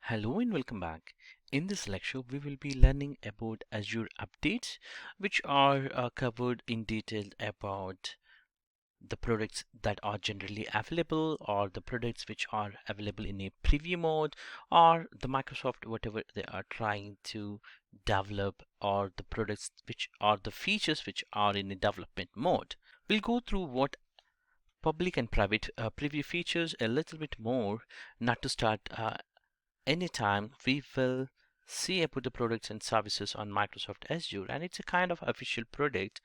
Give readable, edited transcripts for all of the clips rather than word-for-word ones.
Hello and welcome back. In this lecture, we will be learning about Azure updates, which are covered in detail about the products that are generally available, or the products which are available in a preview mode, or the Microsoft whatever they are trying to develop, or the products which are the features which are in a development mode. We'll go through what public and private preview features a little bit more, not to start anytime. We will see about the products and services on Microsoft Azure, and it's a kind of official product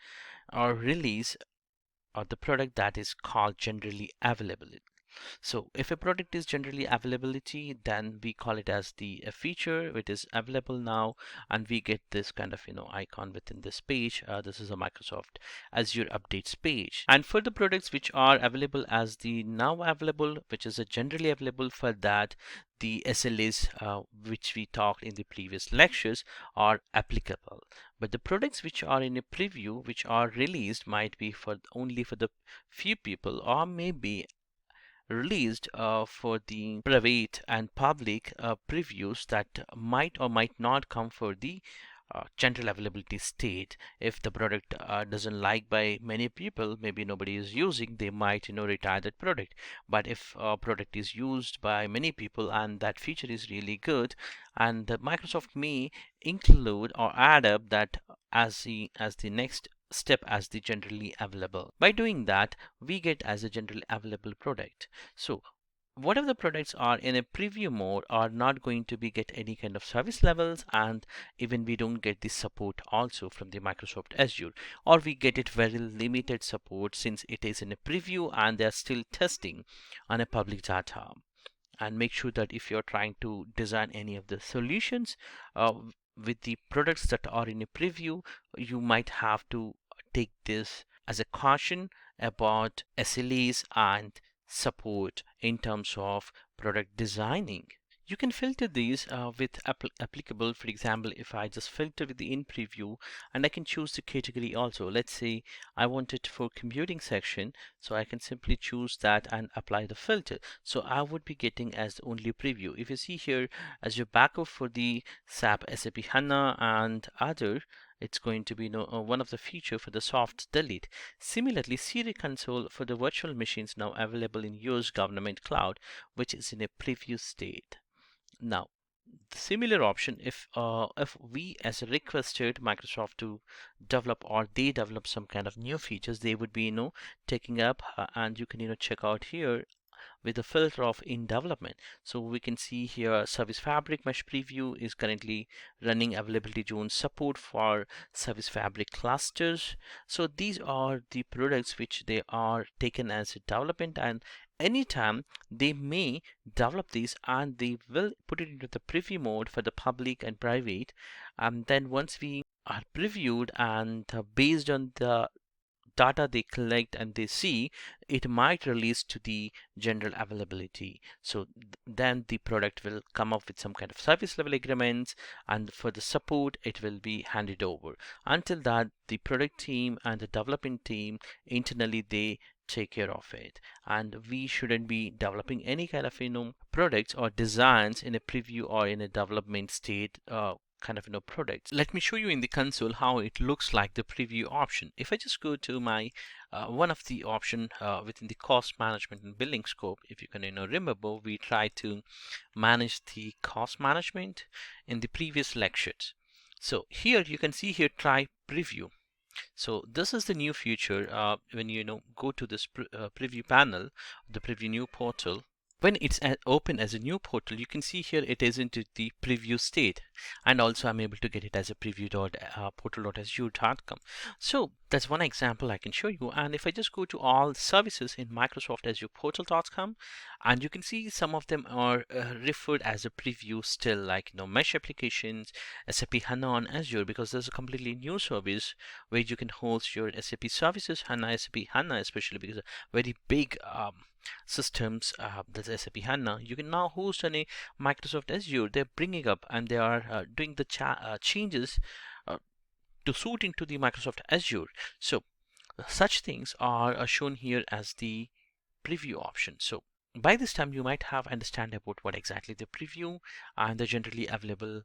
or release or the product that is called generally available. So if a product is generally availability, then we call it as the feature. It is available now, and we get this kind of icon within this page. This is a Microsoft Azure updates page. And for the products which are available as the now available, which is a generally available, for that the SLAs which we talked in the previous lectures are applicable. But the products which are in a preview, which are released, might be for only for the few people, or maybe released for the private and public previews that might or might not come for the general availability state. If the product doesn't like by many people, maybe nobody is using, they might retire that product. But if a product is used by many people and that feature is really good, and Microsoft may include or add up that as the next step as the generally available. By doing that, we get as a generally available product. So whatever the products are in a preview mode are not going to be get any kind of service levels, and even we don't get the support also from the Microsoft Azure, or we get it very limited support since it is in a preview and they're still testing on a public data. And make sure that if you're trying to design any of the solutions with the products that are in a preview, you might have to take this as a caution about SLAs and support in terms of product designing. You can filter these with applicable. For example, if I just filter with the in preview, and I can choose the category also. Let's say I want it for computing section, so I can simply choose that and apply the filter. So I would be getting as only preview. If you see here as your backup for the SAP HANA and other, it's going to be one of the feature for the soft delete. Similarly, Siri console for the virtual machines now available in US government cloud, which is in a preview state. Now, the similar option, if we as a requested Microsoft to develop, or they develop some kind of new features, they would be taking up, and you can check out here with the filter of in development. So we can see here Service Fabric Mesh Preview is currently running availability zone support for Service Fabric clusters. So these are the products which they are taken as a development, and anytime they may develop these and they will put it into the preview mode for the public and private. And then once we are previewed and based on the data they collect and they see, it might release to the general availability. So then the product will come up with some kind of service level agreements, and for the support it will be handed over. Until that, the product team and the development team internally, they take care of it, and we shouldn't be developing any kind of products or designs in a preview or in a development state kind of products. Let me show you in the console how it looks like the preview option. If I just go to my one of the option within the cost management and billing scope, if you can remember, we tried to manage the cost management in the previous lectures. So here you can see here try preview. So this is the new feature when you go to this preview panel, the preview new portal. When it's open as a new portal, you can see here it is into the preview state, and also I'm able to get it as a preview.portal.azure.com. So that's one example I can show you. And if I just go to all services in Microsoft Azure portal.com, and you can see some of them are referred as a preview still, like mesh applications, SAP HANA on Azure, because there's a completely new service where you can host your SAP services, SAP HANA, especially because very big systems, that's SAP HANA, you can now host on a Microsoft Azure. They're bringing up and they are doing the changes to suit into the Microsoft Azure. So such things are shown here as the preview option. So By this time, you might have understand about what exactly the preview and the generally available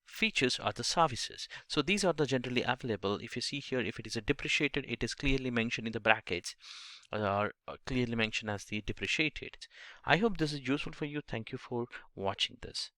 features are the services. So these are the generally available. If you see here, if it is a depreciated, it is clearly mentioned in the brackets, or clearly mentioned as the depreciated. I hope this is useful for you. Thank you for watching this.